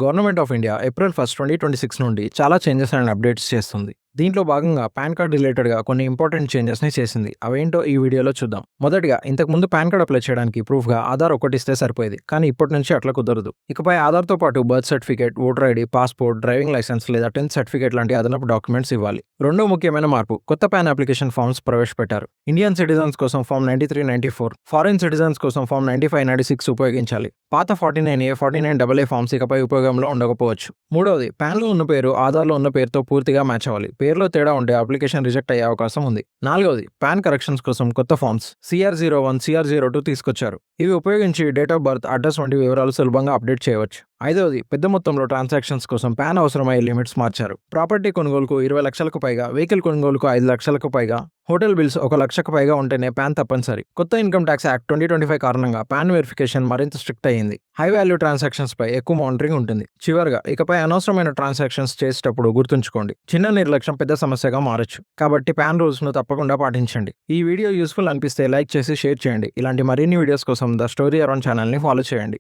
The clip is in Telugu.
గవర్నమెంట్ ఆఫ్ ఇండియా ఏప్రిల్ 1, 2026 నుండి చాలా చేంజెస్ అండ్ అప్డేట్స్ చేస్తుంది. దీంట్లో భాగంగా పాన్ కార్డ్ రిలేటెడ్‌గా కొన్ని ఇంపార్టెంట్ చేంజెస్‌ని చేసింది. అవేంటో ఈ వీడియోలో చూద్దాం. మొదటిగా ఇంతకుముందు పాన్ కార్డ్ అప్లై చేయడానికి ప్రూఫ్‌గా ఆధార్ ఒక్కటిస్తే సరిపోయేది. కానీ ఇప్పటి నుంచి అట్లా కుదరదు. ఇకపై ఆధార్‌తో పాటు birth certificate, voter ID, passport, driving licence లేదా 10th సర్టిఫికేట్ లాంటి అదనపు డాక్యుమెంట్స్ ఇవ్వాలి. రెండో ముఖ్యమైన మార్పు కొత్త పాన్ అప్లికేషన్ ఫామ్స్ ప్రవేశపెట్టారు. ఇండియన్ సిటిజన్స్ కోసం ఫామ్ 93, 94, ఫారిన్ సిటిజన్స్ కోసం ఫామ్ 95, 96 ఉపయోగించాలి. పాత 49A, 49AA ఫామ్స్ ఇకపై ఉపయోగంలో ఉండకపోవచ్చు. మూడవది పాన్‌లో ఉన్న పేరు ఆధార్‌లో ఉన్న పేరుతో పూర్తిగా మ్యాచ్ అవ్వాలి. పేరులో తేడా ఉంటే అప్లికేషన్ రిజెక్ట్ అయ్యే అవకాశం ఉంది. నాలుగవది పాన్ కరెక్షన్స్ కోసం కొత్త ఫామ్స్ CR01, CR02 తీసుకొచ్చారు. ఇవి ఉపయోగించి డేట్ ఆఫ్ బర్త్, అడ్రస్ వంటి వివరాలు సులభంగా అప్డేట్ చేయవచ్చు. ఐదవది పెద్ద మొత్తంలో ట్రాన్సాక్షన్స్ కోసం పాన్ అవసరమయ్యే లిమిట్స్ మార్చారు. ప్రాపర్టీ కొనుగోలుకు 20 లక్షలకు పైగా, వెహికల్ కొనుగోలుకు 5 లక్షలకు పైగా, హోటల్ బిల్స్ 1 లక్షకు పైగా ఉంటేనే పాన్ తప్పనిసరి. కొత్త ఇన్కమ్ ట్యాక్స్ యాక్ట్ 2025 కారణంగా పాన్ వెరిఫికేషన్ మరింత స్ట్రిక్ట్ అయ్యింది. హై వాల్యూ ట్రాన్సాక్షన్స్ పై ఎక్కువ మానిటరింగ్ ఉంటుంది. చివరగా ఇకపై అనవసరమైన ట్రాన్సాక్షన్స్ చేసేటప్పుడు గుర్తుంచుకోండి, చిన్న నిర్లక్ష్యం పెద్ద సమస్యగా మారచ్చు. కాబట్టి పాన్ రూల్స్ ను తప్పకుండా పాటించండి. ఈ వీడియో యూస్ఫుల్ అనిపిస్తే లైక్ చేసి షేర్ చేయండి. ఇలాంటి మరిన్ని వీడియోస్ కోసం ద స్టోరీ అరౌండ్ ఛానల్ ని ఫాలో చేయండి.